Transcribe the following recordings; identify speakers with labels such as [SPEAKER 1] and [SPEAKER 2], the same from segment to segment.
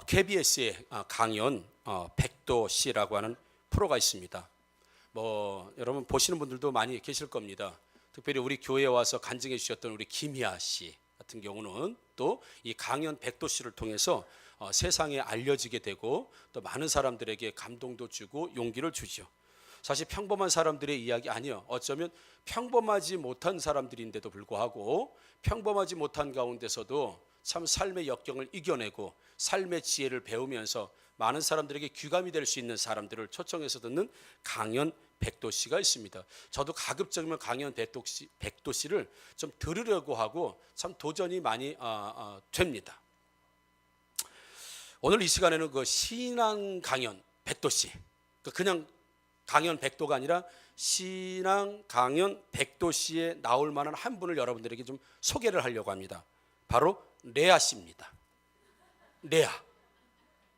[SPEAKER 1] KBS의 강연 백도씨라고 하는 프로가 있습니다. 여러분 보시는 분들도 많이 계실 겁니다. 특별히 우리 교회에 와서 간증해 주셨던 우리 김희아 씨 같은 경우는 또 이 강연 백도씨를 통해서 세상에 알려지게 되고 또 많은 사람들에게 감동도 주고 용기를 주죠. 사실 평범한 사람들의 이야기 아니에요. 어쩌면 평범하지 못한 사람들인데도 불구하고 평범하지 못한 가운데서도 참 삶의 역경을 이겨내고 삶의 지혜를 배우면서 많은 사람들에게 귀감이 될 수 있는 사람들을 초청해서 듣는 강연 백도씨가 있습니다. 저도 가급적이면 강연 백도씨를 좀 들으려고 하고 참 도전이 많이 됩니다. 오늘 이 시간에는 그 신앙 강연 백도씨, 그냥 강연 백도가 아니라 신앙 강연 백도씨에 나올 만한 한 분을 여러분들에게 좀 소개를 하려고 합니다. 바로 레아 씨입니다. 레아.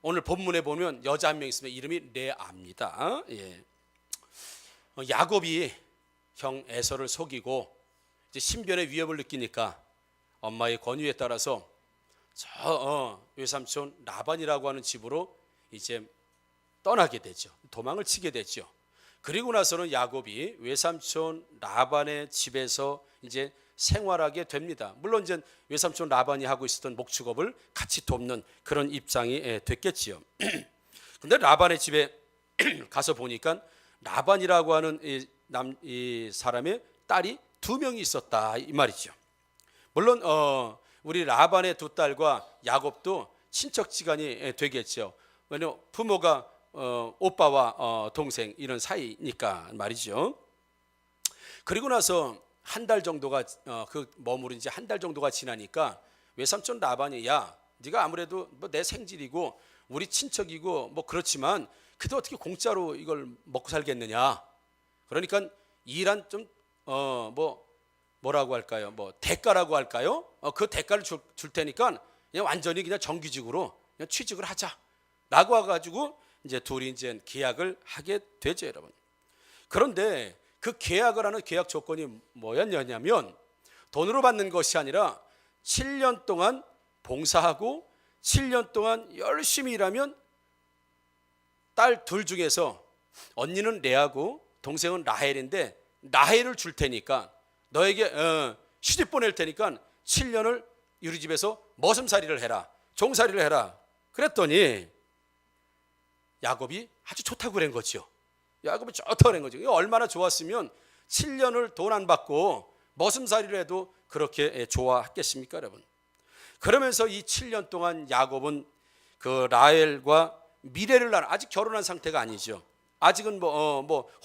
[SPEAKER 1] 오늘 본문에 보면 여자 한 명 있으면 이름이 레아입니다. 예. 야곱이 형 에서를 속이고 이제 신변의 위협을 느끼니까 엄마의 권유에 따라서 저 외삼촌 라반이라고 하는 집으로 이제 떠나게 되죠. 도망을 치게 되죠. 그리고 나서는 야곱이 외삼촌 라반의 집에서 이제 생활하게 됩니다. 물론 이제 외삼촌 라반이 하고 있었던 목축업을 같이 돕는 그런 입장이 됐겠지요. 근데 라반의 집에 가서 보니까 라반이라고 하는 이 사람의 딸이 2명이 있었다 이 말이죠. 물론 우리 라반의 2딸과 야곱도 친척지간이 되겠죠. 왜냐하면 부모가 오빠와 동생 이런 사이니까 말이죠. 그리고 나서 한 달 정도가 머무른 지 한 달 정도가 지나니까 외삼촌 라반이 야 네가 아무래도 내 생질이고 우리 친척이고 그렇지만 그래도 어떻게 공짜로 이걸 먹고 살겠느냐. 그러니까 일한 좀 뭐라고 할까요? 대가라고 할까요? 그 대가를 줄 테니까 그냥 완전히 그냥 정규직으로 그냥 취직을 하자라고 해가지고 이제 둘이 이제 계약을 하게 되죠, 여러분. 그런데 그 계약을 하는 계약 조건이 뭐였냐면 돈으로 받는 것이 아니라 7년 동안 봉사하고 7년 동안 열심히 일하면 딸 둘 중에서 언니는 레아고 동생은 라헬인데 라헬을 줄 테니까 너에게 시집 보낼 테니까 7년을 우리 집에서 머슴살이를 해라, 종살이를 해라. 그랬더니 야곱이 아주 좋다고 그런 거죠. 야곱이 좋다고 그런 거죠. 얼마나 좋았으면 7년을 돈 안 받고 머슴살이를 해도 그렇게 좋아했겠습니까, 여러분? 그러면서 이 7년 동안 야곱은 그 라헬과 미래를 아직 결혼한 상태가 아니죠. 아직은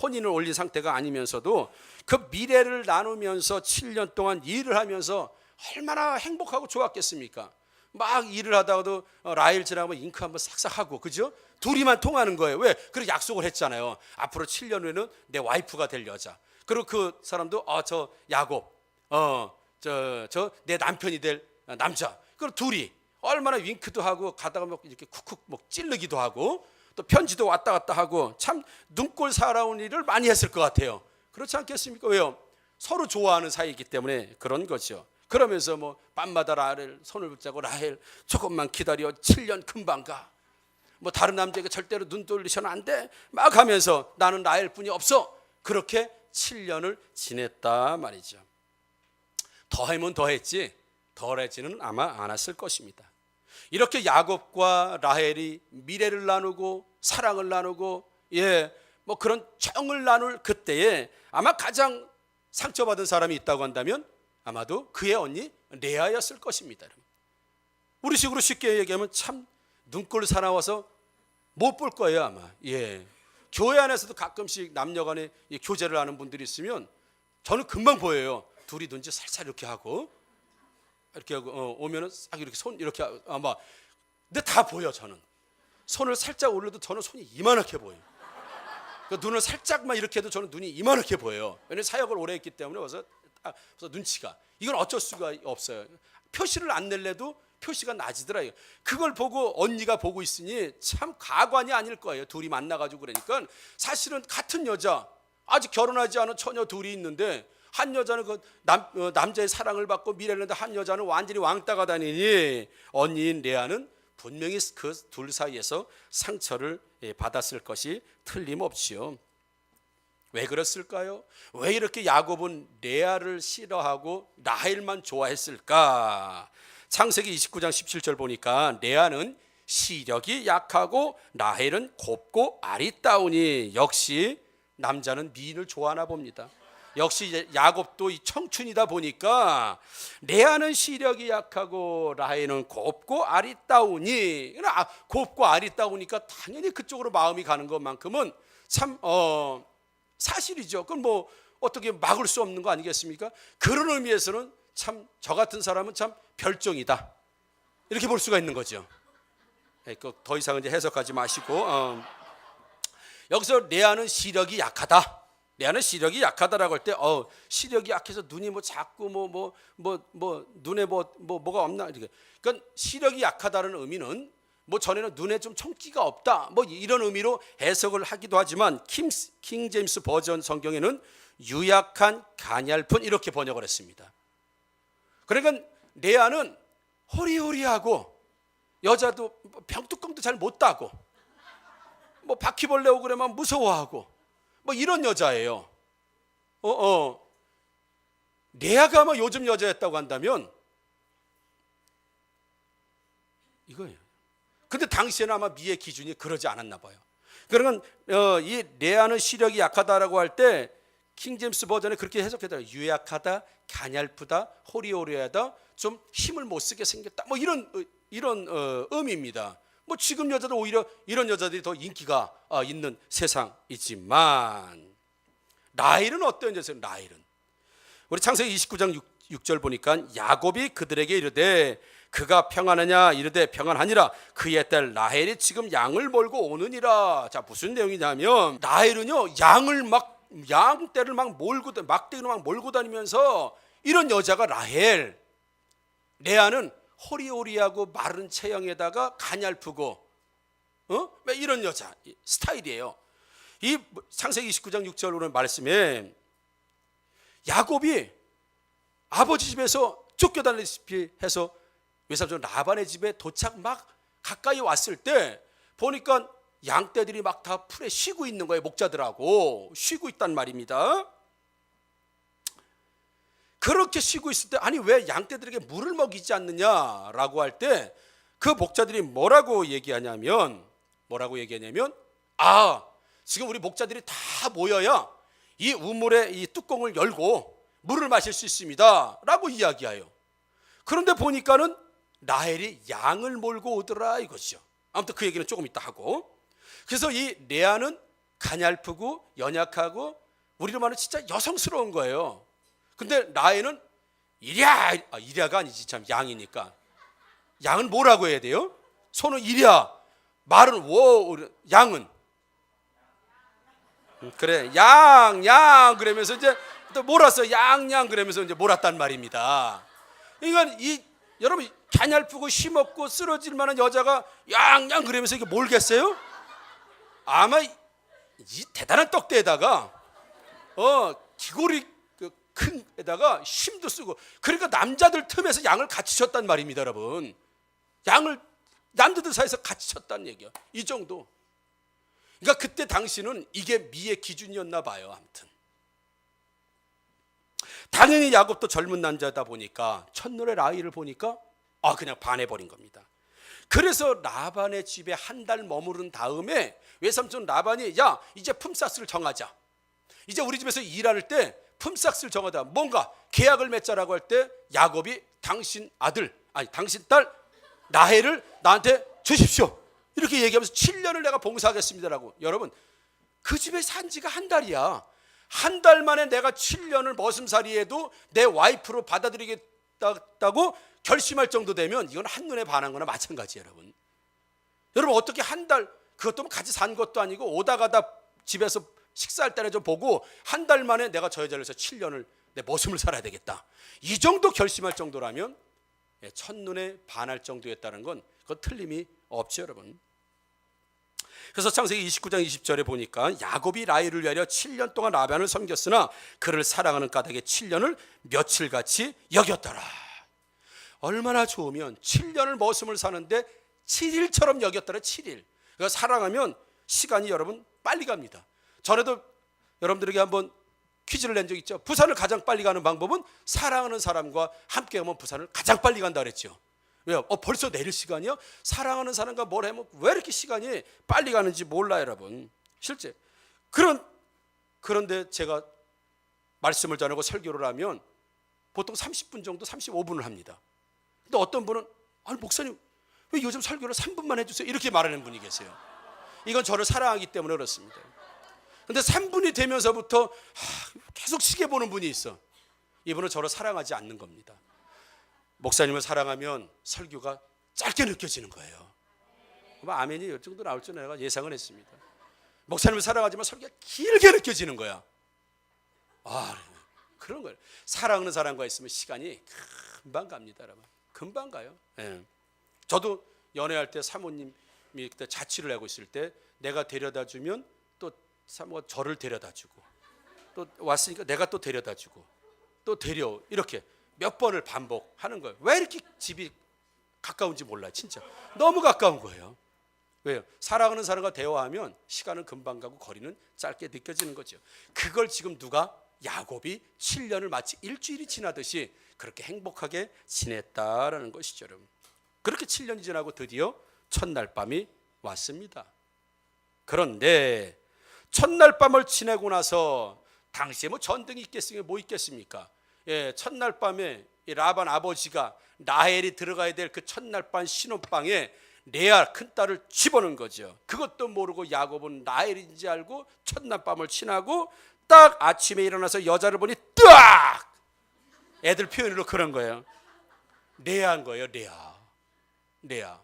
[SPEAKER 1] 혼인을 올린 상태가 아니면서도 그 미래를 나누면서 7년 동안 일을 하면서 얼마나 행복하고 좋았겠습니까? 막 일을 하다가도 라헬 지나가면 잉크 한번 싹싹 하고, 그죠? 둘이만 통하는 거예요. 왜? 그렇게 약속을 했잖아요. 앞으로 7년 후에는 내 와이프가 될 여자. 그리고 그 사람도 저 야곱, 저 내 남편이 될 남자. 그리고 둘이 얼마나 윙크도 하고 가다가 이렇게 쿡쿡 찌르기도 하고 또 편지도 왔다 갔다 하고 참 눈꼴 살아온 일을 많이 했을 것 같아요. 그렇지 않겠습니까? 왜요? 서로 좋아하는 사이이기 때문에 그런 거죠. 그러면서 밤마다 라헬 손을 붙잡고 라헬 조금만 기다려 7년 금방 가. 다른 남자에게 절대로 눈 돌리셔는 안 돼. 막 하면서 나는 라헬뿐이 없어. 그렇게 7년을 지냈다 말이죠. 더하면 더했지 덜해지는 아마 않았을 것입니다. 이렇게 야곱과 라헬이 미래를 나누고 사랑을 나누고 그런 정을 나눌 그때에 아마 가장 상처받은 사람이 있다고 한다면 아마도 그의 언니 레아였을 것입니다. 우리 식으로 쉽게 얘기하면 참 눈꼴 사나워서 못 볼 거예요 아마. 교회 안에서도 가끔씩 남녀간에 교제를 하는 분들이 있으면 저는 금방 보여요. 둘이 눈치 살살 이렇게 하고 이렇게 하고 오면은 싹 이렇게 손 이렇게 아마 근데 다 보여. 저는 손을 살짝 올려도 저는 손이 이만하게 보여요. 눈을 살짝만 이렇게 해도 저는 눈이 이만하게 보여요. 왜냐하면 사역을 오래 했기 때문에 그래서 눈치가 이건 어쩔 수가 없어요. 표시를 안 낼래도 표시가 나지더라고요. 그걸 보고 언니가 보고 있으니 참 가관이 아닐 거예요. 둘이 만나가지고 그러니까 사실은 같은 여자 아직 결혼하지 않은 처녀 둘이 있는데 한 여자는 남자의 사랑을 받고 미래를 했는데 한 여자는 완전히 왕따가 다니니 언니인 레아는 분명히 그 둘 사이에서 상처를 받았을 것이 틀림없지요. 왜 그랬을까요? 왜 이렇게 야곱은 레아를 싫어하고 라헬만 좋아했을까? 창세기 29장 17절 보니까 레아는 시력이 약하고 라헬은 곱고 아리따우니, 역시 남자는 미인을 좋아하나 봅니다. 역시 야곱도 이 청춘이다 보니까 레아는 시력이 약하고 라헬은 곱고 아리따우니, 곱고 아리따우니까 당연히 그쪽으로 마음이 가는 것만큼은 참 사실이죠. 그건 뭐 어떻게 막을 수 없는 거 아니겠습니까? 그런 의미에서는 참 저 같은 사람은 참 별종이다, 이렇게 볼 수가 있는 거죠. 더 이상은 이제 해석하지 마시고, 여기서 레아는 시력이 약하다. 레아는 시력이 약하다라고 할 때, 시력이 약해서 눈이 뭐 자꾸 눈에 뭐가 없나 이렇게. 그러니까 시력이 약하다는 의미는 뭐 전에는 눈에 좀 총기가 없다, 뭐 이런 의미로 해석을 하기도 하지만 킹 제임스 버전 성경에는 유약한, 가냘픈 이렇게 번역을 했습니다. 그러니까 레아는 호리호리하고 여자도 병뚜껑도 잘 못 따고 뭐 바퀴벌레 오고 그러면 무서워하고 뭐 이런 여자예요. 레아가 아마 요즘 여자였다고 한다면 이거예요. 근데 당시에는 아마 미의 기준이 그러지 않았나 봐요. 그러면 이 레아는 시력이 약하다라고 할 때 킹제임스 버전에 그렇게 해석했더라고요. 유약하다, 가냘프다, 호리호리하다, 좀 힘을 못 쓰게 생겼다, 뭐 이런 의미입니다. 뭐 지금 여자도 오히려 이런 여자들이 더 인기가 있는 세상이지만, 라헬은 어떤 여자예요? 라헬은 우리 창세기 29장 6절 보니까 야곱이 그들에게 이르되 그가 평안하냐 이르되 평안하니라, 그의 딸 라헬이 지금 양을 몰고 오느니라. 자, 무슨 내용이냐면 라헬은요 양떼를 막 막대기로 막 몰고 다니면서 이런 여자가 라헬. 레아는 호리호리하고 마른 체형에다가 가냘프고 이런 여자 스타일이에요. 이 창세기 29장 6절 오는 말씀에 야곱이 아버지 집에서 쫓겨다니다시피 해서 외삼촌 라반의 집에 도착 막 가까이 왔을 때 보니까 양떼들이 막 다 풀에 쉬고 있는 거예요. 목자들하고 쉬고 있단 말입니다. 그렇게 쉬고 있을 때 아니 왜 양떼들에게 물을 먹이지 않느냐라고 할 때 그 목자들이 뭐라고 얘기하냐면 지금 우리 목자들이 다 모여야 이 우물의 이 뚜껑을 열고 물을 마실 수 있습니다 라고 이야기해요. 그런데 보니까는 라헬이 양을 몰고 오더라 이것이죠. 아무튼 그 얘기는 조금 이따 하고, 그래서 이 레아는 가냘프고 연약하고 우리로 말하면 진짜 여성스러운 거예요. 근데 라헬은 이랴가 아니지, 참 양이니까 양은 뭐라고 해야 돼요? 소는 이랴, 말은 양은 그래 양 그러면서 이제 또 몰았어, 양 그러면서 이제 몰았단 말입니다. 그러니까 여러분 가냘프고 힘없고 쓰러질 만한 여자가 양 그러면서 이게 몰겠어요? 아마 이 대단한 떡대에다가 귀골이 큰 에다가 힘도 쓰고, 그러니까 남자들 틈에서 양을 같이 쳤단 말입니다, 여러분. 양을 남자들 사이에서 같이 쳤다는 얘기야. 이 정도. 그러니까 그때 당시는 이게 미의 기준이었나 봐요. 아무튼 당연히 야곱도 젊은 남자다 보니까 첫눈에 라헬을 보니까 그냥 반해버린 겁니다. 그래서 라반의 집에 한 달 머무른 다음에 외삼촌 라반이 야 이제 품삯을 정하자, 이제 우리 집에서 일할 때 품삯을 정하자, 뭔가 계약을 맺자라고 할 때 야곱이 당신 딸 라헬을 나한테 주십시오 이렇게 얘기하면서 7년을 내가 봉사하겠습니다라고. 여러분 그 집에 산 지가 한 달이야. 한 달 만에 내가 7년을 머슴살이해도 내 와이프로 받아들이겠다고 결심할 정도 되면 이건 한눈에 반한 거나 마찬가지예요. 여러분 어떻게 한 달, 그것도 같이 산 것도 아니고 오다 가다 집에서 식사할 때나 좀 보고 한 달 만에 내가 저 여자를 해서 7년을 내 머슴을 살아야 되겠다, 이 정도 결심할 정도라면 첫눈에 반할 정도였다는 건 그건 틀림이 없죠, 여러분. 그래서 창세기 29장 20절에 보니까 야곱이 라헬을 위하여 7년 동안 라반을 섬겼으나 그를 사랑하는 까닭에 7년을 며칠같이 여겼더라. 얼마나 좋으면 7년을 머슴을 사는데 7일처럼 여겼더라. 7일. 그러니까 사랑하면 시간이 여러분 빨리 갑니다. 전에도 여러분들에게 한번 퀴즈를 낸 적 있죠. 부산을 가장 빨리 가는 방법은 사랑하는 사람과 함께 하면 부산을 가장 빨리 간다 그랬죠. 왜요? 벌써 내릴 시간이요? 사랑하는 사람과 뭘 하면 왜 이렇게 시간이 빨리 가는지 몰라요, 여러분. 실제 그런데 제가 말씀을 전하고 설교를 하면 보통 30분 정도, 35분을 합니다. 근데 어떤 분은 아니 목사님 왜 요즘 설교를 3분만 해주세요 이렇게 말하는 분이 계세요. 이건 저를 사랑하기 때문에 그렇습니다. 근데 3분이 되면서부터 계속 시계 보는 분이 있어. 이분은 저를 사랑하지 않는 겁니다. 목사님을 사랑하면 설교가 짧게 느껴지는 거예요. 아멘이 이 정도 나올 줄 내가 예상을 했습니다. 목사님을 사랑하지만 설교가 길게 느껴지는 거야. 그런 거예요. 사랑하는 사람과 있으면 시간이 금방 갑니다, 여러분. 금방 가요. 예. 저도 연애할 때 사모님이 그때 자취를 하고 있을 때 내가 데려다 주면 또 사모가 저를 데려다 주고 또 왔으니까 내가 또 데려다 주고 또 데려 이렇게 몇 번을 반복하는 거예요. 왜 이렇게 집이 가까운지 몰라요. 진짜 너무 가까운 거예요. 왜요? 사랑하는 사람과 대화하면 시간은 금방 가고 거리는 짧게 느껴지는 거죠. 그걸 지금 누가 야곱이 7년을 마치 일주일이 지나듯이 그렇게 행복하게 지냈다라는 것이죠. 여러분. 그렇게 7년이 지나고 드디어 첫날 밤이 왔습니다. 그런데 첫날 밤을 지내고 나서 당시에 뭐 전등이 있겠습니까? 뭐 있겠습니까? 예, 첫날 밤에 라반 아버지가 라헬이 들어가야 될 그 첫날 밤 신혼방에 레아 큰딸을 집어넣은 거죠. 그것도 모르고 야곱은 라헬인지 알고 첫날 밤을 지나고 딱 아침에 일어나서 여자를 보니 딱 애들 표현으로 그런 거예요. 레아인 거예요. 레아.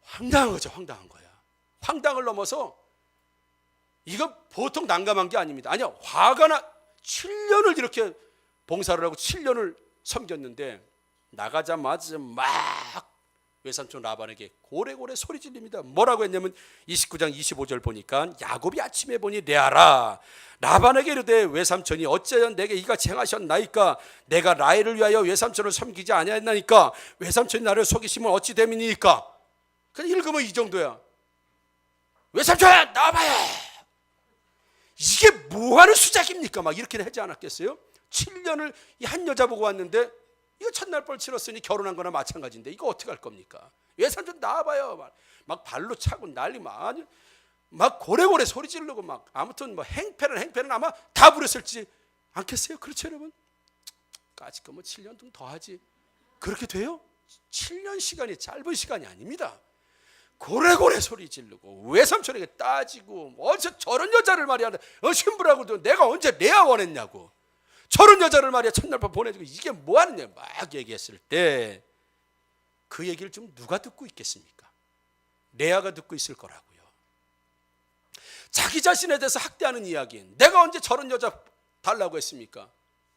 [SPEAKER 1] 황당한 거죠. 황당한 거야. 황당을 넘어서 이거 보통 난감한 게 아닙니다. 아니야. 화가 나. 7년을 이렇게 봉사를 하고 7년을 섬겼는데 나가자마자 막 외삼촌 라반에게 고래고래 소리 질립니다. 뭐라고 했냐면 29장 25절 보니까 야곱이 아침에 보니 레아라 라반에게 이르되 외삼촌이 어찌하여 내게 이같이 행하셨나이까 내가 라헬을 위하여 외삼촌을 섬기지 아니하였나이까 외삼촌이 나를 속이시면 어찌 됨이니까. 그냥 읽으면 이 정도야. 외삼촌 나와봐요. 이게 뭐하는 수작입니까? 막 이렇게 하지 않았겠어요? 7년을 이 한 여자 보고 왔는데 이거 첫날 뻘 치렀으니 결혼한 거나 마찬가지인데 이거 어떻게 할 겁니까? 외삼촌 나와봐요. 막 발로 차고 난리 막 고래고래 소리 지르고 막 아무튼 뭐 행패는 아마 다 부렸을지 않겠어요? 그렇죠 여러분? 까짓 거 뭐 7년 좀 더 하지. 그렇게 돼요? 7년 시간이 짧은 시간이 아닙니다. 고래고래 소리 지르고 외삼촌에게 따지고 어디서 저런 여자를 말이야 신부라고도 내가 언제 레아 원했냐고 저런 여자를 말이야 첫날 밤 보내주고 이게 뭐하느냐 막 얘기했을 때 그 얘기를 좀 누가 듣고 있겠습니까? 레아가 듣고 있을 거라고요. 자기 자신에 대해서 학대하는 이야기. 내가 언제 저런 여자 달라고 했습니까?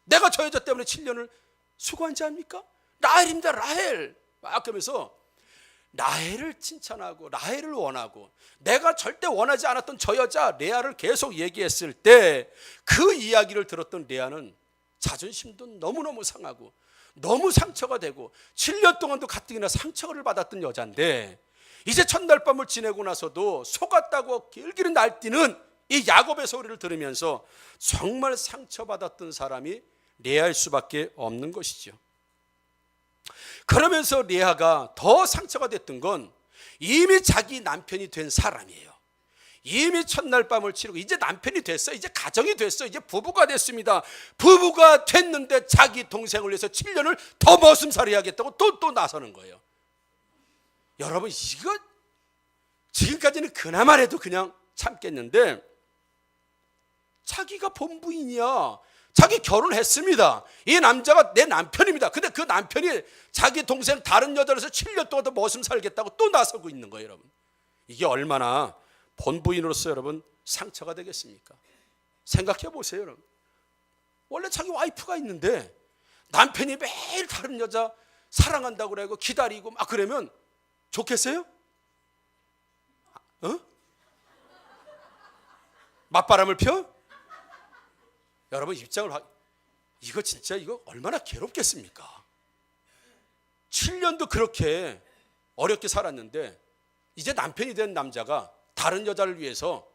[SPEAKER 1] 내가 저 여자 때문에 7년을 수고한 자입니까? 라헬입니다. 라헬 막 그러면서 라헬을 칭찬하고 라헬을 원하고 내가 절대 원하지 않았던 저 여자 레아를 계속 얘기했을 때 그 이야기를 들었던 레아는 자존심도 너무너무 상하고 너무 상처가 되고 7년 동안도 가뜩이나 상처를 받았던 여자인데 이제 첫날 밤을 지내고 나서도 속았다고 길길이 날뛰는 이 야곱의 소리를 들으면서 정말 상처받았던 사람이 레아일 수밖에 없는 것이죠. 그러면서 레아가 더 상처가 됐던 건 이미 자기 남편이 된 사람이에요. 이미 첫날 밤을 치르고 이제 남편이 됐어. 이제 가정이 됐어. 이제 부부가 됐습니다. 부부가 됐는데 자기 동생을 위해서 7년을 더 머슴살이 하겠다고 또 나서는 거예요. 여러분 이거 지금까지는 그나마라도 그냥 참겠는데 자기가 본부인이야. 자기 결혼했습니다. 이 남자가 내 남편입니다. 근데 그 남편이 자기 동생 다른 여자로서 7년 동안 더 머슴 살겠다고 또 나서고 있는 거예요. 여러분 이게 얼마나 본부인으로서 여러분 상처가 되겠습니까? 생각해 보세요. 여러분 원래 자기 와이프가 있는데 남편이 매일 다른 여자 사랑한다고 그러고 기다리고 막 그러면 좋겠어요? 맞바람을 펴? 여러분 입장을 이거 진짜 이거 얼마나 괴롭겠습니까? 7년도 그렇게 어렵게 살았는데 이제 남편이 된 남자가 다른 여자를 위해서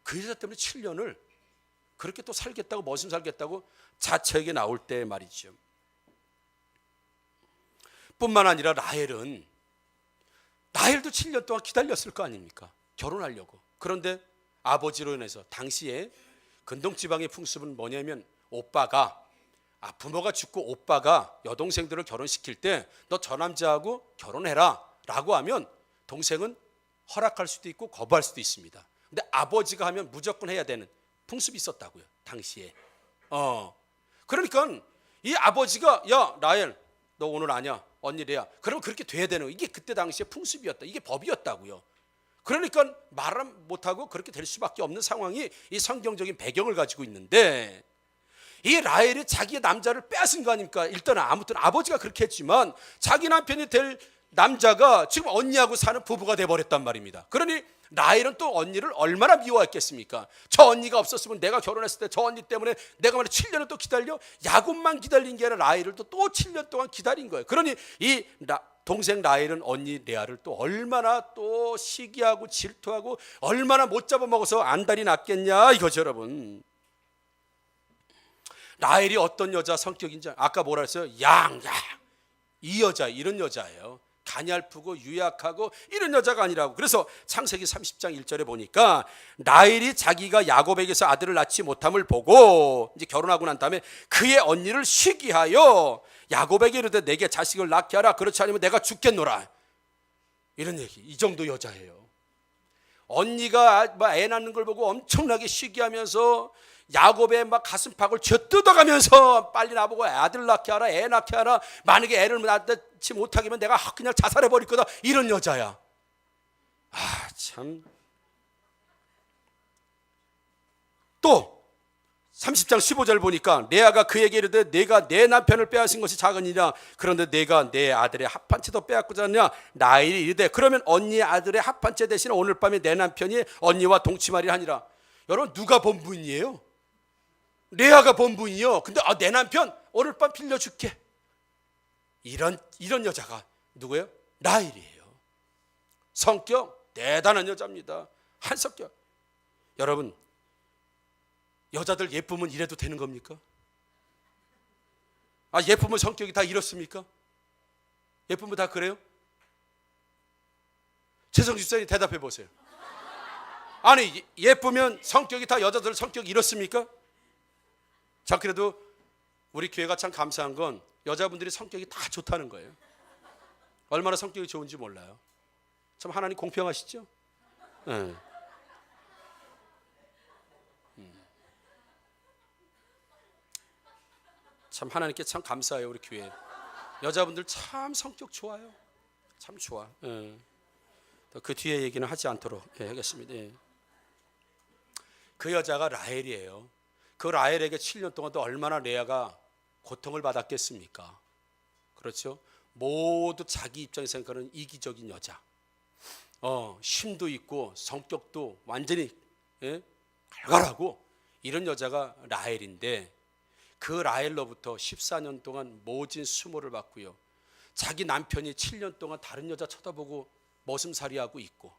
[SPEAKER 1] 그 여자 때문에 7년을 그렇게 또 살겠다고, 머슴 살겠다고 자책이 나올 때 말이죠. 뿐만 아니라 라헬도 7년 동안 기다렸을 거 아닙니까? 결혼하려고. 그런데 아버지로 인해서, 당시에 근동지방의 풍습은 뭐냐면 오빠가, 부모가 죽고 오빠가 여동생들을 결혼시킬 때 너 저 남자하고 결혼해라 라고 하면 동생은 허락할 수도 있고 거부할 수도 있습니다. 근데 아버지가 하면 무조건 해야 되는 풍습이 있었다고요, 당시에. 그러니까 이 아버지가, 야 라헬 너 오늘 아냐, 언니 레야, 그러면 그렇게 돼야 되는 거. 이게 그때 당시에 풍습이었다, 이게 법이었다고요. 그러니까 말을 못하고 그렇게 될 수밖에 없는 상황이 이 성경적인 배경을 가지고 있는데, 이 라헬이 자기의 남자를 빼앗은 거 아닙니까? 일단은 아무튼 아버지가 그렇게 했지만 자기 남편이 될 남자가 지금 언니하고 사는 부부가 돼버렸단 말입니다. 그러니 라헬은 또 언니를 얼마나 미워했겠습니까? 저 언니가 없었으면, 내가 결혼했을 때 저 언니 때문에 내가 말이야 7년을 또 기다려, 야곱만 기다린 게 아니라 라헬을 또 7년 동안 기다린 거예요. 그러니 이 동생 라헬은 언니 레아를 또 얼마나 또 시기하고 질투하고 얼마나 못 잡아먹어서 안달이 났겠냐 이거죠, 여러분. 라헬이 어떤 여자 성격인지 아까 뭐라 했어요? 이 여자, 이런 여자예요. 가냘프고 유약하고 이런 여자가 아니라고. 그래서 창세기 30장 1절에 보니까 라헬이 자기가 야곱에게서 아들을 낳지 못함을 보고 이제 결혼하고 난 다음에 그의 언니를 시기하여 야곱에게 이르되 내게 자식을 낳게 하라, 그렇지 않으면 내가 죽겠노라, 이런 얘기. 이 정도 여자예요. 언니가 애 낳는 걸 보고 엄청나게 시기하면서 야곱의 가슴팍을 쥐어뜯어가면서 빨리 나보고 아들 낳게 하라, 애 낳게 하라, 만약에 애를 낳지 못하게 하면 내가 그냥 자살해버릴 거다, 이런 여자야. 참. 또 30장 15절 보니까 레아가 그에게 이르되 내가 내 남편을 빼앗은 것이 작으니냐, 그런데 내가 내 아들의 합한 채도 빼앗고자 하느냐. 라헬이 이르되 그러면 언니의 아들의 합한 채 대신 오늘 밤에 내 남편이 언니와 동침하리라 하니라. 여러분, 누가 본분이에요? 레아가 본분이요. 근데 내 남편 오늘 밤 빌려줄게, 이런 여자가 누구예요? 라헬이에요. 성격 대단한 여자입니다. 한성격. 여러분, 여자들 예쁘면 이래도 되는 겁니까? 예쁘면 성격이 다 이렇습니까? 예쁘면 다 그래요? 최성 집사님 대답해 보세요. 아니, 예쁘면 성격이 다, 여자들 성격이 이렇습니까? 자, 그래도 우리 교회가 참 감사한 건 여자분들이 성격이 다 좋다는 거예요. 얼마나 성격이 좋은지 몰라요. 참 하나님 공평하시죠? 네. 참 하나님께 참 감사해요. 우리 교회 여자분들 참 성격 좋아요. 참 좋아. 그 뒤에 얘기는 하지 않도록 하겠습니다. 그 여자가 라헬이에요. 그 라헬에게 7년 동안 또 얼마나 레아가 고통을 받았겠습니까? 그렇죠? 모두 자기 입장에서 생각하는 이기적인 여자. 힘도 있고 성격도 완전히 갈갈하고 이런 여자가 라헬인데, 그 라헬로부터 14년 동안 모진 수모를 받고요. 자기 남편이 7년 동안 다른 여자 쳐다보고 머슴살이하고 있고,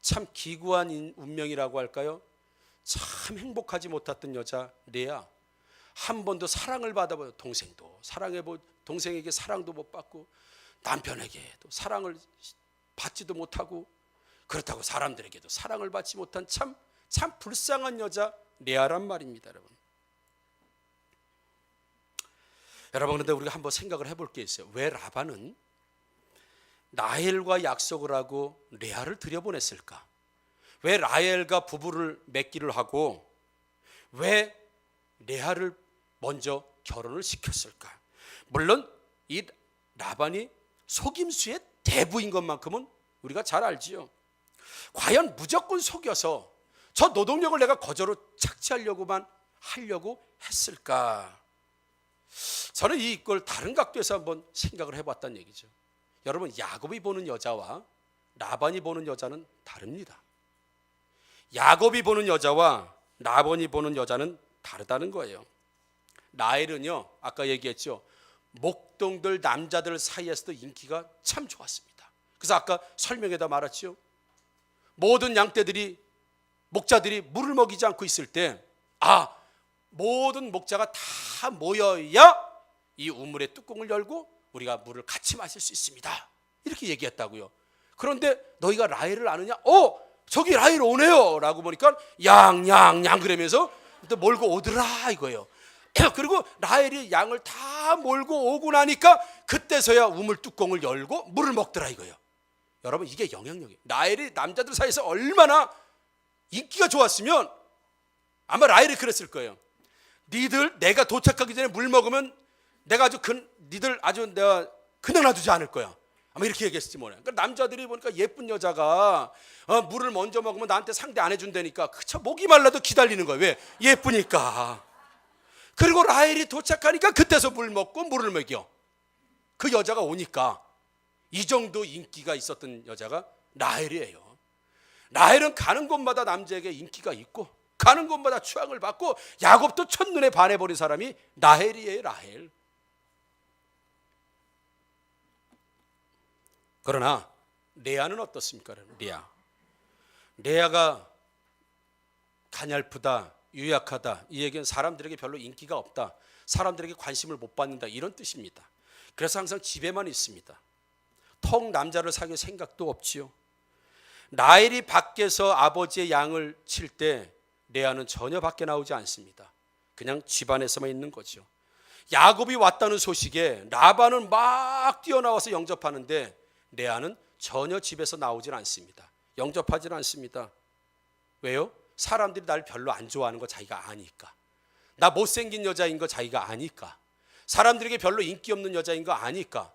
[SPEAKER 1] 참 기구한 운명이라고 할까요? 참 행복하지 못했던 여자 레아, 한 번도 사랑을 받아보고, 동생에게 사랑도 못 받고 남편에게도 사랑을 받지도 못하고, 그렇다고 사람들에게도 사랑을 받지 못한 참 불쌍한 여자 레아란 말입니다. 여러분, 그런데 우리가 한번 생각을 해볼 게 있어요. 왜 라반은 라헬과 약속을 하고 레아를 들여보냈을까? 왜 라헬과 부부를 맺기를 하고 왜 레아를 먼저 결혼을 시켰을까? 물론 이 라반이 속임수의 대부인 것만큼은 우리가 잘 알지요. 과연 무조건 속여서 저 노동력을 내가 거저로 착취하려고만 하려고 했을까? 저는 이걸 다른 각도에서 한번 생각을 해봤다는 얘기죠. 여러분, 야곱이 보는 여자와 라반이 보는 여자는 다릅니다. 야곱이 보는 여자와 라반이 보는 여자는 다르다는 거예요. 라헬은요, 아까 얘기했죠, 목동들 남자들 사이에서도 인기가 참 좋았습니다. 그래서 아까 설명에다 말했죠. 모든 양떼들이 목자들이 물을 먹이지 않고 있을 때 모든 목자가 다 모여야 이 우물의 뚜껑을 열고 우리가 물을 같이 마실 수 있습니다. 이렇게 얘기했다고요. 그런데 너희가 라헬을 아느냐? 저기 라헬 오네요 라고 보니까 양 그러면서 또 몰고 오더라 이거예요. 그리고 라헬이 양을 다 몰고 오고 나니까 그때서야 우물 뚜껑을 열고 물을 먹더라 이거예요. 여러분, 이게 영향력이에요. 라헬이 남자들 사이에서 얼마나 인기가 좋았으면 아마 라헬이 그랬을 거예요. 니들 내가 도착하기 전에 물 먹으면 내가 니들 내가 그냥 놔두지 않을 거야. 아마 이렇게 얘기했을지 몰라요. 그러니까 남자들이 보니까 예쁜 여자가 물을 먼저 먹으면 나한테 상대 안 해준다니까 그쵸, 목이 말라도 기다리는 거예요. 왜? 예쁘니까. 그리고 라헬이 도착하니까 그때서 물 먹고 물을 먹여. 그 여자가 오니까 이 정도 인기가 있었던 여자가 라헬이에요. 라헬은 가는 곳마다 남자에게 인기가 있고 가는 곳마다 추앙을 받고 야곱도 첫눈에 반해버린 사람이 라헬이에요. 라헬. 그러나 레아는 어떻습니까? 레아가 가냘프다, 유약하다, 이 얘기는 사람들에게 별로 인기가 없다, 사람들에게 관심을 못 받는다, 이런 뜻입니다. 그래서 항상 집에만 있습니다. 턱 남자를 사귈 생각도 없지요. 라헬이 밖에서 아버지의 양을 칠 때 레아는 전혀 밖에 나오지 않습니다. 그냥 집안에서만 있는 거죠. 야곱이 왔다는 소식에 라반은 막 뛰어나와서 영접하는데 레아는 전혀 집에서 나오질 않습니다. 영접하질 않습니다. 왜요? 사람들이 날 별로 안 좋아하는 거 자기가 아니까. 나 못생긴 여자인 거 자기가 아니까. 사람들에게 별로 인기 없는 여자인 거 아니까.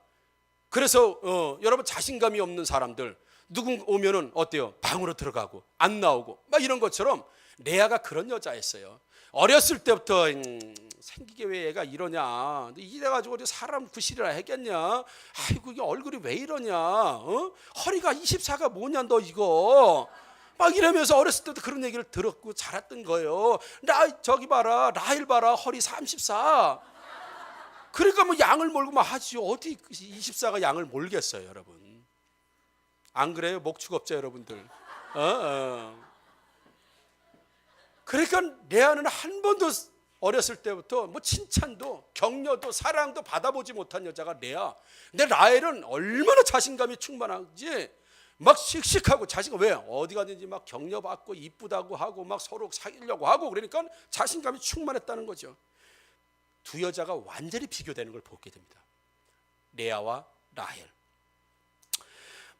[SPEAKER 1] 그래서 여러분, 자신감이 없는 사람들 누군 오면은 어때요? 방으로 들어가고 안 나오고 막 이런 것처럼 레아가 그런 여자였어요. 어렸을 때부터 생기게 왜 얘가 이러냐, 이래가지고 사람 구실이라 했겠냐, 아이고 이게 얼굴이 왜 이러냐, 허리가 24가 뭐냐 너 이거, 막 이러면서 어렸을 때부터 그런 얘기를 들었고 자랐던 거예요. 저기 봐라, 라헬 봐라, 허리 34. 그러니까 뭐 양을 몰고 막 하지요. 어디 24가 양을 몰겠어요, 여러분. 안 그래요? 목축업자 여러분들. 그러니까 레아는 한 번도 어렸을 때부터 뭐 칭찬도 격려도 사랑도 받아보지 못한 여자가 레아. 근데 라헬은 얼마나 자신감이 충만한지 막 씩씩하고 자신감, 왜? 어디 가든지 막 격려받고 이쁘다고 하고 막 서로 사귀려고 하고, 그러니까 자신감이 충만했다는 거죠. 두 여자가 완전히 비교되는 걸 보게 됩니다. 레아와 라헬.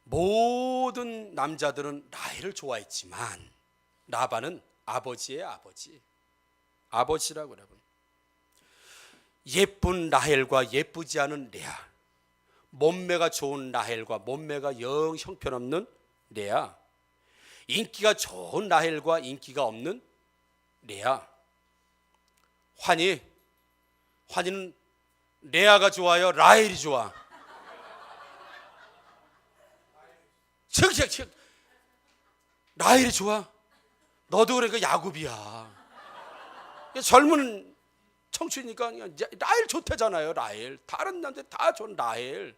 [SPEAKER 1] 모든 남자들은 라헬을 좋아했지만 라반은 아버지의 아버지라고 여러분. 예쁜 라헬과 예쁘지 않은 레아, 몸매가 좋은 라헬과 몸매가 영 형편없는 레아, 인기가 좋은 라헬과 인기가 없는 레아. 환희는 레아가 좋아요, 라헬이 좋아? 라헬이 좋아? 너도 그러니까 야곱이야. 젊은 청춘이니까 라헬 좋대잖아요. 라헬. 다른 남자 다 좋은 라헬.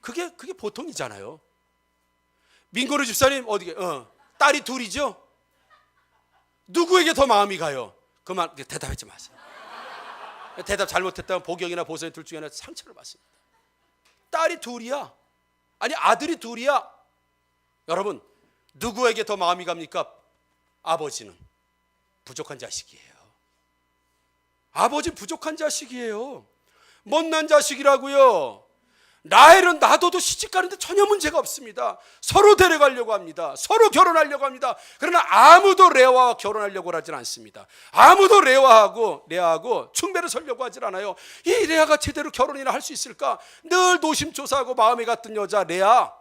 [SPEAKER 1] 그게 보통이잖아요. 민고르 집사님 어디게? 딸이 둘이죠. 누구에게 더 마음이 가요? 그만 대답하지 마세요. 대답 잘못했다면 복영이나 보선의 둘 중에 하나 상처를 받습니다. 딸이 둘이야. 아니 아들이 둘이야. 여러분, 누구에게 더 마음이 갑니까? 아버지는 부족한 자식이에요. 아버지 부족한 자식이에요. 못난 자식이라고요. 라헬은 놔둬도 시집가는데 전혀 문제가 없습니다. 서로 데려가려고 합니다. 서로 결혼하려고 합니다. 그러나 아무도 레아와 결혼하려고 하진 않습니다. 아무도 레아하고 충배를 서려고 하질 않아요. 이 레아가 제대로 결혼이나 할 수 있을까? 늘 노심초사하고 마음이 같은 여자 레아.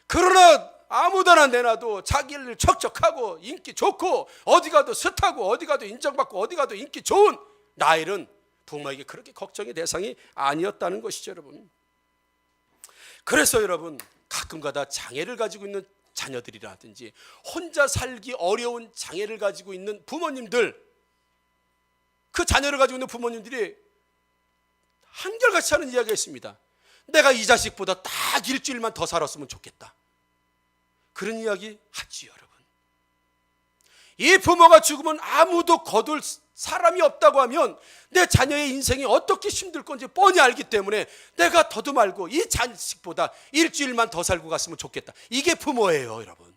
[SPEAKER 1] 그러나 아무데나 내놔도 자기를 척척하고 인기 좋고 어디 가도 스타고 어디 가도 인정받고 어디 가도 인기 좋은 라헬은 부모에게 그렇게 걱정의 대상이 아니었다는 것이죠, 여러분. 그래서 여러분, 가끔가다 장애를 가지고 있는 자녀들이라든지 혼자 살기 어려운 장애를 가지고 있는 부모님들, 그 자녀를 가지고 있는 부모님들이 한결같이 하는 이야기가 있습니다. 내가 이 자식보다 딱 일주일만 더 살았으면 좋겠다. 그런 이야기 하지요, 여러분. 이 부모가 죽으면 아무도 거둘 사람이 없다고 하면 내 자녀의 인생이 어떻게 힘들 건지 뻔히 알기 때문에 내가 더도 말고 이 자식보다 일주일만 더 살고 갔으면 좋겠다. 이게 부모예요, 여러분.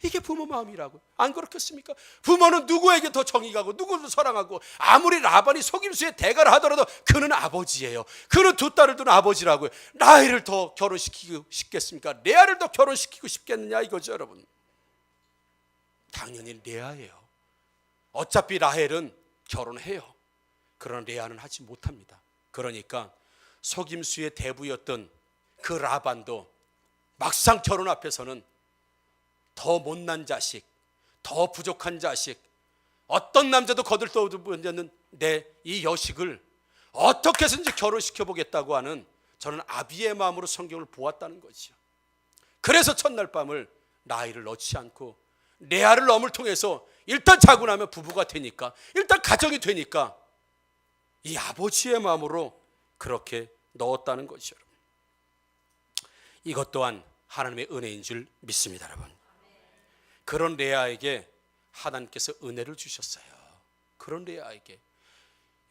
[SPEAKER 1] 이게 부모 마음이라고. 안 그렇겠습니까? 부모는 누구에게 더 정이 가고 누구도 사랑하고, 아무리 라반이 속임수에 대가를 하더라도 그는 아버지예요. 그는 두 딸을 둔 아버지라고요. 라헬을 더 결혼시키고 싶겠습니까? 레아를 더 결혼시키고 싶겠느냐 이거죠, 여러분. 당연히 레아예요. 어차피 라헬은 결혼해요. 그러나 레아는 하지 못합니다. 그러니까 속임수의 대부였던 그 라반도 막상 결혼 앞에서는 더 못난 자식, 더 부족한 자식, 어떤 남자도 거들떠오르는 내 이 여식을 어떻게 해서든지 결혼시켜 보겠다고 하는, 저는 아비의 마음으로 성경을 보았다는 거죠. 그래서 첫날 밤을 라헬을 넣지 않고 레아를 넘을 통해서 일단 자고 나면 부부가 되니까, 일단 가정이 되니까 이 아버지의 마음으로 그렇게 넣었다는 것이죠. 이것 또한 하나님의 은혜인 줄 믿습니다, 여러분. 그런 레아에게 하나님께서 은혜를 주셨어요. 그런 레아에게.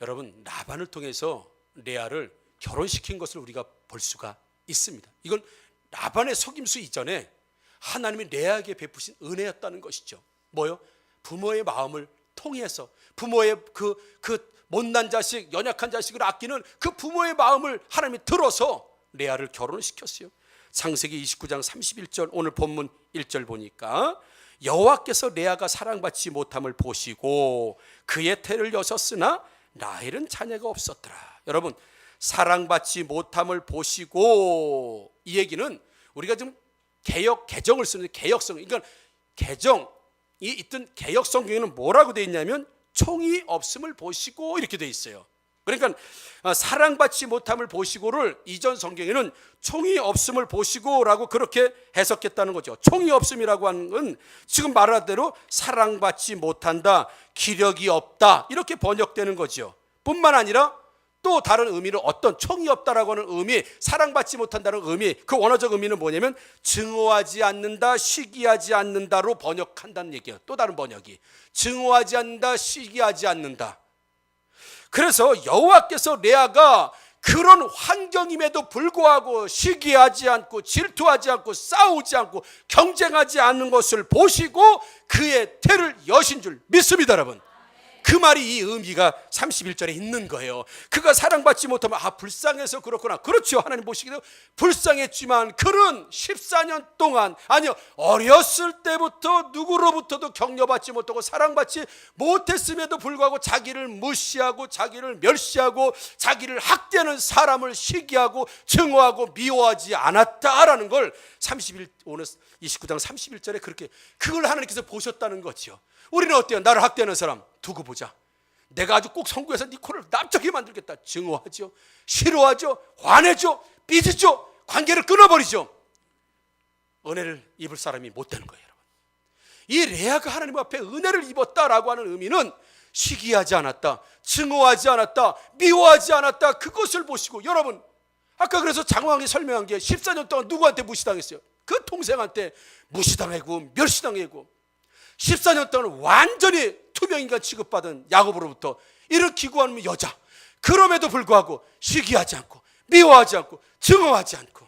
[SPEAKER 1] 여러분, 라반을 통해서 레아를 결혼시킨 것을 우리가 볼 수가 있습니다. 이건 라반의 속임수 이전에 하나님이 레아에게 베푸신 은혜였다는 것이죠. 뭐요? 부모의 마음을 통해서, 부모의 그 못난 자식, 연약한 자식을 아끼는 그 부모의 마음을 하나님이 들어서 레아를 결혼을 시켰어요. 창세기 29장 31절, 오늘 본문 1절 보니까 여호와께서 레아가 사랑받지 못함을 보시고 그의 태를 여셨으나 라헬은 자녀가 없었더라. 여러분, 사랑받지 못함을 보시고, 이 얘기는 우리가 지금 개정을 쓰는 개역성, 그러니까 개정이 있던 개역 성경에는 뭐라고 되어 있냐면 총이 없음을 보시고 이렇게 되어 있어요. 그러니까 사랑받지 못함을 보시고를 이전 성경에는 총이 없음을 보시고라고 그렇게 해석했다는 거죠. 총이 없음이라고 하는 건 지금 말한 대로 사랑받지 못한다, 기력이 없다, 이렇게 번역되는 거죠. 뿐만 아니라 또 다른 의미로 어떤 총이 없다라고 하는 의미, 사랑받지 못한다는 의미, 그 원어적 의미는 뭐냐면 증오하지 않는다, 시기하지 않는다로 번역한다는 얘기예요. 또 다른 번역이 증오하지 않는다, 시기하지 않는다. 그래서 여호와께서 레아가 그런 환경임에도 불구하고 시기하지 않고 질투하지 않고 싸우지 않고 경쟁하지 않는 것을 보시고 그의 태를 여신 줄 믿습니다, 여러분. 그 말이 이 의미가 31절에 있는 거예요. 그가 사랑받지 못하면 불쌍해서 그렇구나. 그렇죠. 하나님 보시기에도 불쌍했지만 그는 14년 동안, 아니요, 어렸을 때부터 누구로부터도 격려받지 못하고 사랑받지 못했음에도 불구하고 자기를 무시하고 자기를 멸시하고 자기를 학대하는 사람을 시기하고 증오하고 미워하지 않았다라는 걸 오늘 29장 31절에 그렇게, 그걸 하나님께서 보셨다는 거죠. 우리는 어때요? 나를 학대하는 사람 두고 보자. 내가 아주 꼭 선구해서 네 코를 납작하게 만들겠다. 증오하죠, 싫어하죠, 화내죠, 삐지죠, 관계를 끊어버리죠. 은혜를 입을 사람이 못 되는 거예요, 여러분. 이 레아가 하나님 앞에 은혜를 입었다라고 하는 의미는 시기하지 않았다, 증오하지 않았다, 미워하지 않았다, 그것을 보시고. 여러분, 아까 그래서 장황하게 설명한 게 14년 동안 누구한테 무시당했어요? 그 동생한테 무시당하고 멸시당하고 14년 동안 완전히 투병인간 취급받은 야곱으로부터 이를 기구하는 여자, 그럼에도 불구하고 시기하지 않고 미워하지 않고 증오하지 않고,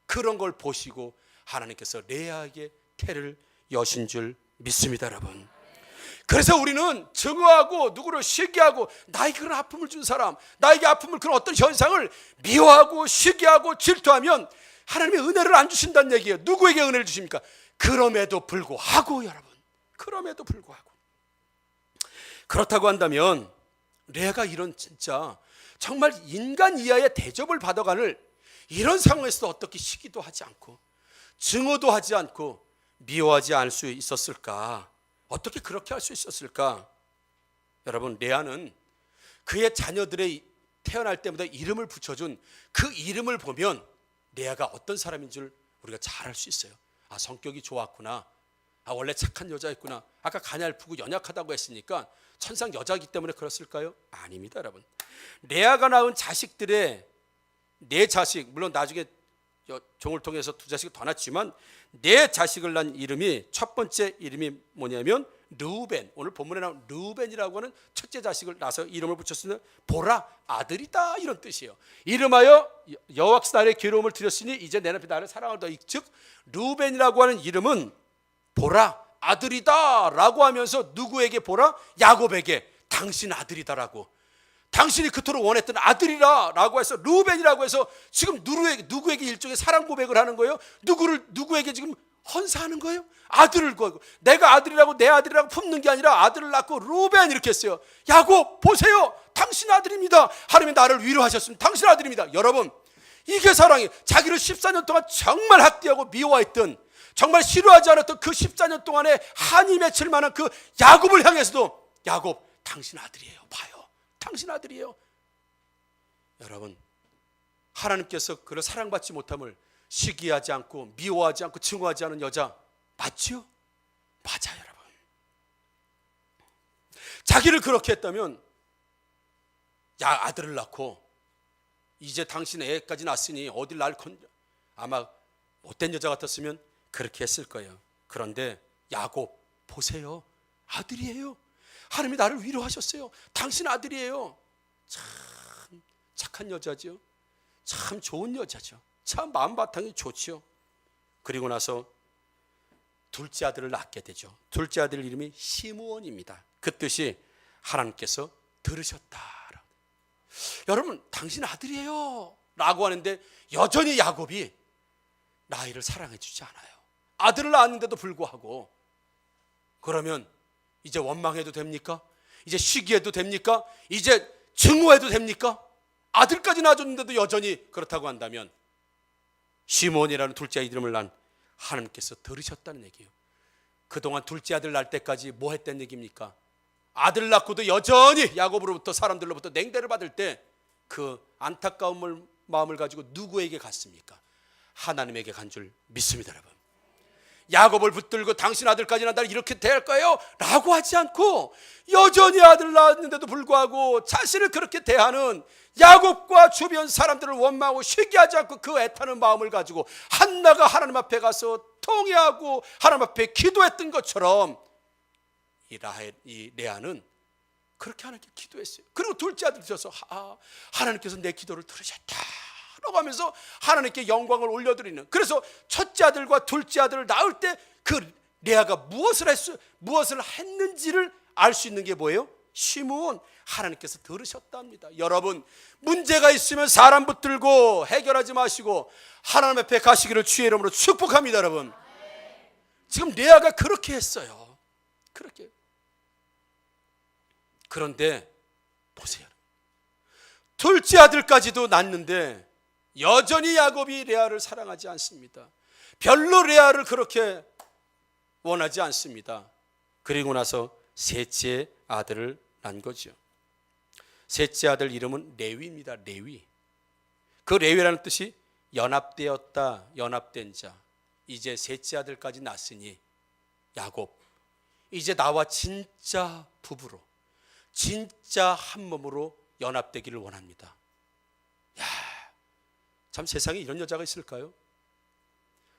[SPEAKER 1] 그런 걸 보시고 하나님께서 레아에게 태를 여신 줄 믿습니다, 여러분. 그래서 우리는 증오하고 누구를 시기하고 나에게 그런 아픔을 준 사람, 나에게 아픔을, 그런 어떤 현상을 미워하고 시기하고 질투하면 하나님의 은혜를 안 주신다는 얘기예요. 누구에게 은혜를 주십니까? 그럼에도 불구하고, 여러분, 그럼에도 불구하고. 그렇다고 한다면 레아가 이런 진짜 정말 인간 이하의 대접을 받아가는 이런 상황에서도 어떻게 시기도 하지 않고 증오도 하지 않고 미워하지 않을 수 있었을까? 어떻게 그렇게 할 수 있었을까? 여러분, 레아는 그의 자녀들의 태어날 때마다 이름을 붙여준 그 이름을 보면 레아가 어떤 사람인 줄 우리가 잘 알 수 있어요. 성격이 좋았구나, 아, 원래 착한 여자였구나. 아까 가냘프고 연약하다고 했으니까 천상 여자이기 때문에 그랬을까요? 아닙니다, 여러분. 레아가 낳은 자식들의 네 자식, 물론 나중에 종을 통해서 두 자식을 더 낳았지만 네 자식을 낳은 이름이, 첫 번째 이름이 뭐냐면 르우벤. 오늘 본문에 나온 르우벤이라고 하는 첫째 자식을 낳아서 이름을 붙였으니 보라, 아들이다, 이런 뜻이에요. 이름하여 여호와께서 나를 괴로움을 드렸으니 이제 내 앞에 나를 사랑하다. 즉 르우벤이라고 하는 이름은 보라, 아들이다 라고 하면서 누구에게 보라? 야곱에게 당신 아들이다라고. 당신이 그토록 원했던 아들이라 라고 해서 르우벤이라고 해서 지금 누구에게 일종의 사랑 고백을 하는 거예요? 누구에게 지금 헌사하는 거예요? 아들을 거고, 내가 아들이라고 내 아들이라고 품는 게 아니라 아들을 낳고 르우벤 이렇게 했어요. 야곱 보세요, 당신 아들입니다. 하나님이 나를 위로하셨습니다. 당신 아들입니다. 여러분, 이게 사랑이. 자기를 14년 동안 정말 학대하고 미워했던, 정말 싫어하지 않았던 그 14년 동안에 한이 맺힐 만한 그 야곱을 향해서도 야곱 당신 아들이에요. 봐요, 당신 아들이에요. 여러분, 하나님께서 그를 사랑받지 못함을 시기하지 않고 미워하지 않고 증오하지 않은 여자 맞지요? 맞아요, 여러분. 자기를 그렇게 했다면 아들을 낳고 이제 당신 애까지 낳았으니 어딜 낳을 건데, 아마 못된 여자 같았으면 그렇게 했을 거예요. 그런데 야곱 보세요, 아들이에요. 하나님이 나를 위로하셨어요. 당신 아들이에요. 참 착한 여자죠. 참 좋은 여자죠. 참 마음바탕이 좋죠. 그리고 나서 둘째 아들을 낳게 되죠. 둘째 아들 이름이 시므온입니다. 그 뜻이 하나님께서 들으셨다. 여러분, 당신 아들이에요 라고 하는데 여전히 야곱이 라헬을 사랑해 주지 않아요. 아들을 낳았는데도 불구하고. 그러면 이제 원망해도 됩니까? 이제 시기해도 됩니까? 이제 증오해도 됩니까? 아들까지 낳아줬는데도 여전히 그렇다고 한다면 시므온이라는 둘째 이름을 낳은 하나님께서 들으셨다는 얘기예요. 그동안 둘째 아들 낳을 때까지 뭐 했다는 얘기입니까? 아들 낳고도 여전히 야곱으로부터, 사람들로부터 냉대를 받을 때 그 안타까운 마음을 가지고 누구에게 갔습니까? 하나님에게 간 줄 믿습니다, 여러분. 야곱을 붙들고 당신 아들까지 낳는다 이렇게 될 거예요? 라고 하지 않고 여전히 아들 낳았는데도 불구하고 자신을 그렇게 대하는 야곱과 주변 사람들을 원망하고 시기하지 않고 그 애타는 마음을 가지고 한나가 하나님 앞에 가서 통회하고 하나님 앞에 기도했던 것처럼 이 레아는 그렇게 하나님께 기도했어요. 그리고 둘째 아들 되셔서 하나님께서 내 기도를 들으셨다 라고 하면서 하나님께 영광을 올려드리는. 그래서 첫째 아들과 둘째 아들을 낳을 때 그 레아가 무엇을 했는지를 알 수 있는 게 뭐예요? 시므온, 하나님께서 들으셨답니다. 여러분, 문제가 있으면 사람 붙들고 해결하지 마시고 하나님 앞에 가시기를 주의 이름으로 축복합니다. 여러분, 지금 레아가 그렇게 했어요. 그렇게. 그런데 보세요, 둘째 아들까지도 낳는데 여전히 야곱이 레아를 사랑하지 않습니다. 별로 레아를 그렇게 원하지 않습니다. 그리고 나서 셋째 아들을 낳은 거죠. 셋째 아들 이름은 레위입니다. 레위. 그 레위라는 뜻이 연합되었다, 연합된 자. 이제 셋째 아들까지 낳았으니 야곱, 이제 나와 진짜 부부로, 진짜 한 몸으로 연합되기를 원합니다. 야, 참 세상에 이런 여자가 있을까요?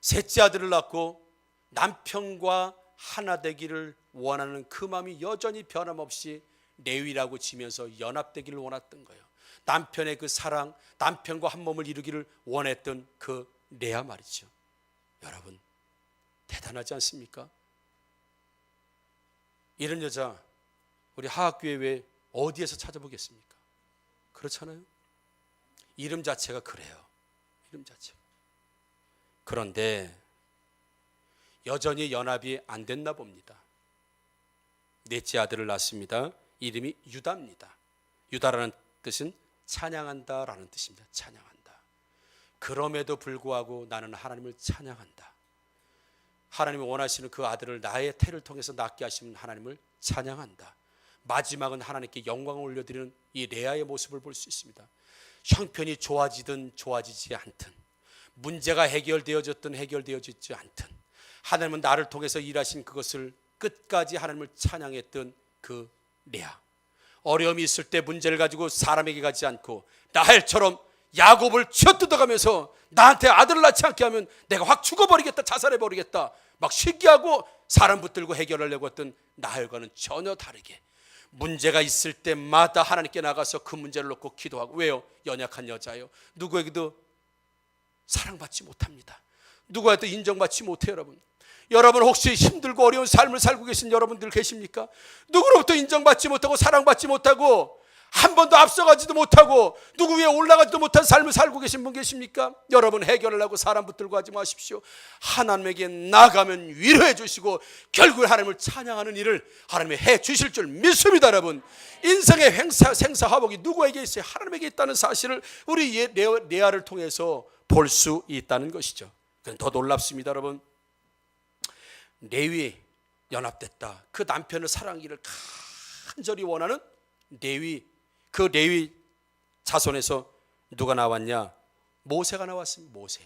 [SPEAKER 1] 셋째 아들을 낳고 남편과 하나 되기를 원하는 그 마음이 여전히 변함없이 레위라고 지면서 연합되기를 원했던 거예요. 남편의 그 사랑, 남편과 한 몸을 이루기를 원했던 그 레아 말이죠. 여러분, 대단하지 않습니까? 이런 여자 우리 하학교에 왜 어디에서 찾아보겠습니까? 그렇잖아요. 이름 자체가 그래요. 이름 자체가. 그런데 여전히 연합이 안 됐나 봅니다. 넷째 아들을 낳습니다. 이름이 유다입니다. 유다라는 뜻은 찬양한다 라는 뜻입니다. 찬양한다. 그럼에도 불구하고 나는 하나님을 찬양한다. 하나님이 원하시는 그 아들을 나의 태를 통해서 낳게 하시는 하나님을 찬양한다. 마지막은 하나님께 영광을 올려드리는 이 레아의 모습을 볼 수 있습니다. 형편이 좋아지든 좋아지지 않든, 문제가 해결되어졌든 해결되어지지 않든, 하나님은 나를 통해서 일하신 그것을 끝까지 하나님을 찬양했던 그 레아. 어려움이 있을 때 문제를 가지고 사람에게 가지 않고 라헬처럼 야곱을 쥐어뜯어가면서 나한테 아들을 낳지 않게 하면 내가 확 죽어버리겠다, 자살해버리겠다 막 시기하고 사람 붙들고 해결하려고 했던 라헬과는 전혀 다르게 문제가 있을 때마다 하나님께 나가서 그 문제를 놓고 기도하고. 왜요? 연약한 여자예요. 누구에게도 사랑받지 못합니다. 누구한테 인정받지 못해요. 여러분 혹시 힘들고 어려운 삶을 살고 계신 여러분들 계십니까? 누구로부터 인정받지 못하고 사랑받지 못하고 한 번도 앞서가지도 못하고 누구 위에 올라가지도 못한 삶을 살고 계신 분 계십니까? 여러분 해결하려고 사람 붙들고 하지 마십시오. 하나님에게 나가면 위로해 주시고 결국 하나님을 찬양하는 일을 하나님이 해 주실 줄 믿습니다. 여러분, 인생의 생사화복이 누구에게 있어요? 하나님에게 있다는 사실을 우리 레아를 통해서 볼 수 있다는 것이죠. 그건 더 놀랍습니다. 여러분, 레위 연합됐다. 그 남편을 사랑하기를 간절히 원하는 레위, 그 레위 자손에서 누가 나왔냐? 모세가 나왔습니다. 모세.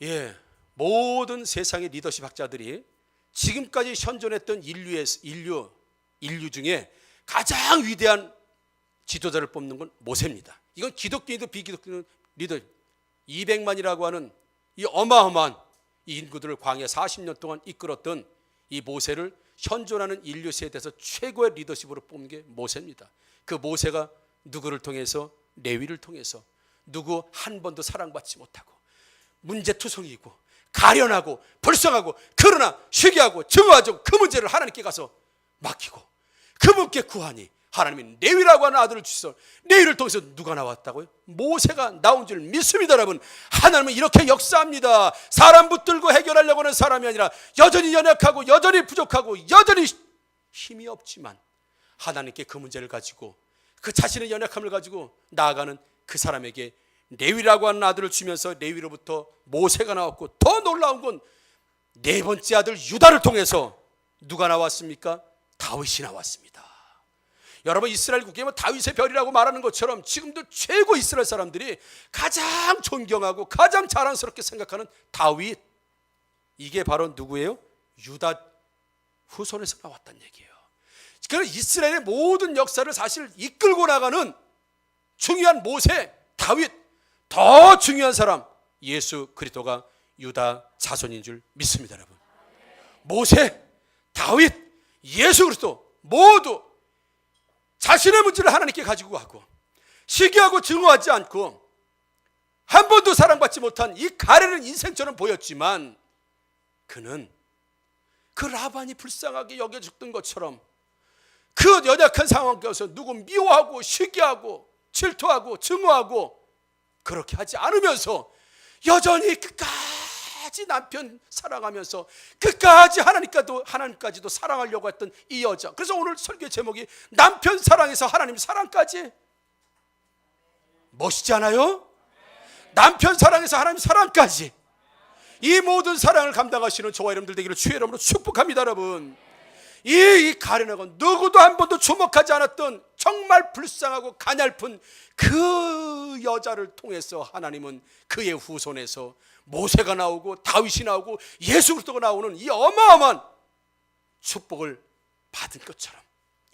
[SPEAKER 1] 예, 모든 세상의 리더십 학자들이 지금까지 현존했던 인류 중에 가장 위대한 지도자를 뽑는 건 모세입니다. 이건 기독교인도 비기독교인도 리더 200만이라고 하는 이 어마어마한 이 인구들을 광야 40년 동안 이끌었던 이 모세를 현존하는 인류 세대에서 최고의 리더십으로 뽑는 게 모세입니다. 그 모세가 누구를 통해서? 레위를 통해서. 누구 한 번도 사랑받지 못하고 문제투성이고 가련하고 불쌍하고 그러나 쉬게하고 증오하죠. 그 문제를 하나님께 가서 맡기고 그분께 구하니 하나님이 레위라고 하는 아들을 주셔서 레위를 통해서 누가 나왔다고요? 모세가 나온 줄 믿습니다. 여러분, 하나님은 이렇게 역사합니다. 사람 붙들고 해결하려고 하는 사람이 아니라 여전히 연약하고 여전히 부족하고 여전히 힘이 없지만 하나님께 그 문제를 가지고 그 자신의 연약함을 가지고 나아가는 그 사람에게 레위라고 하는 아들을 주면서 레위로부터 모세가 나왔고, 더 놀라운 건 네 번째 아들 유다를 통해서 누가 나왔습니까? 다윗이 나왔습니다. 여러분, 이스라엘 국기에 다윗의 별이라고 말하는 것처럼 지금도 최고 이스라엘 사람들이 가장 존경하고 가장 자랑스럽게 생각하는 다윗, 이게 바로 누구예요? 유다 후손에서 나왔다는 얘기예요. 그래서 이스라엘의 모든 역사를 사실 이끌고 나가는 중요한 모세, 다윗, 더 중요한 사람 예수 그리스도가 유다 자손인 줄 믿습니다. 여러분, 모세, 다윗, 예수 그리스도 모두 자신의 문제를 하나님께 가지고 가고 시기하고 증오하지 않고 한 번도 사랑받지 못한 이 가련한 인생처럼 보였지만 그는 그 라반이 불쌍하게 여겨졌던 것처럼 그 연약한 상황 속에서 누구 미워하고 시기하고 질투하고 증오하고 그렇게 하지 않으면서 여전히 끝까지 남편 사랑하면서 끝까지 하나님까지도 사랑하려고 했던 이 여자. 그래서 오늘 설교 제목이 남편 사랑에서 하나님 사랑까지. 멋있지 않아요? 남편 사랑에서 하나님 사랑까지. 이 모든 사랑을 감당하시는 저와 여러분들 되기를 주의 이름으로 축복합니다. 여러분, 이 가련하고 누구도 한 번도 주목하지 않았던 정말 불쌍하고 가냘픈 그 여자를 통해서 하나님은 그의 후손에서 모세가 나오고 다윗이 나오고 예수 그리스도가 나오는 이 어마어마한 축복을 받은 것처럼,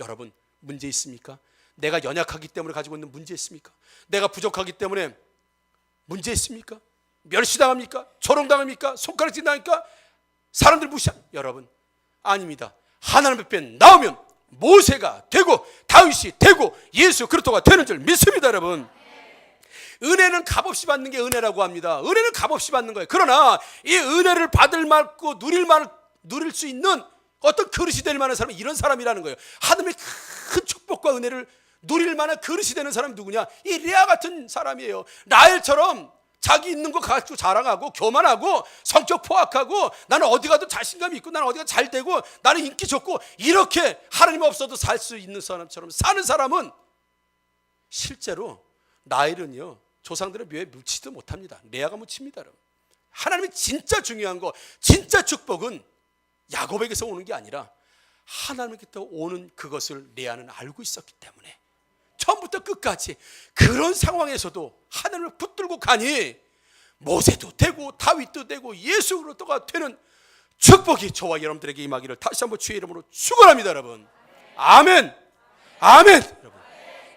[SPEAKER 1] 여러분, 문제 있습니까? 내가 연약하기 때문에 가지고 있는 문제 있습니까? 내가 부족하기 때문에 문제 있습니까? 멸시당합니까? 조롱당합니까? 손가락질 당합니까? 사람들 무시합니까? 여러분, 아닙니다. 하나님 앞에 나오면 모세가 되고 다윗이 되고 예수 그리스도가 되는 줄 믿습니다. 여러분, 은혜는 값없이 받는 게 은혜라고 합니다. 은혜는 값없이 받는 거예요. 그러나 이 은혜를 받을 만고 누릴 수 있는 어떤 그릇이 될 만한 사람은 이런 사람이라는 거예요. 하나님의 큰 축복과 은혜를 누릴 만한 그릇이 되는 사람이 누구냐? 이 레아 같은 사람이에요. 라헬처럼 자기 있는 거 가지고 자랑하고 교만하고 성격 포악하고 나는 어디 가도 자신감이 있고 나는 어디가 잘 되고 나는 인기 좋고 이렇게 하나님 없어도 살 수 있는 사람처럼 사는 사람은 실제로 라헬은요, 조상들의 묘에 묻지도 못합니다. 레아가 묻힙니다. 하나님이 진짜 중요한 거, 진짜 축복은 야곱에게서 오는 게 아니라 하나님에게부터 오는 그것을 레아는 알고 있었기 때문에 처음부터 끝까지 그런 상황에서도 하나님을 붙들고 가니 모세도 되고 다윗도 되고 예수 그리스도가 되는 축복이 저와 여러분들에게 임하기를 다시 한번 주의 이름으로 축원합니다. 여러분, 아멘. 아멘. 여러분,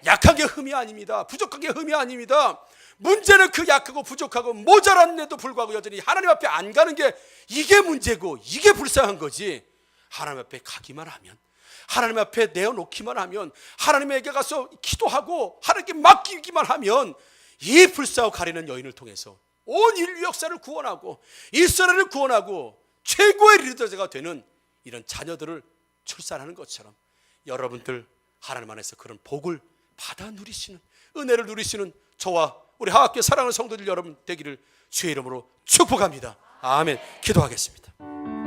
[SPEAKER 1] 약한 게 흠이 아닙니다. 부족한 게 흠이 아닙니다. 문제는 그 약하고 부족하고 모자란데도 불구하고 여전히 하나님 앞에 안 가는 게 이게 문제고 이게 불쌍한 거지. 하나님 앞에 가기만 하면, 하나님 앞에 내어놓기만 하면, 하나님에게 가서 기도하고 하나님께 맡기기만 하면 이 불쌍하고 가리는 여인을 통해서 온 인류 역사를 구원하고 이스라엘을 구원하고 최고의 리더자가 되는 이런 자녀들을 출산하는 것처럼 여러분들 하나님 안에서 그런 복을 받아 누리시는, 은혜를 누리시는 저와 우리 하학교 사랑하는 성도들 여러분 되기를 주의 이름으로 축복합니다. 아멘. 기도하겠습니다.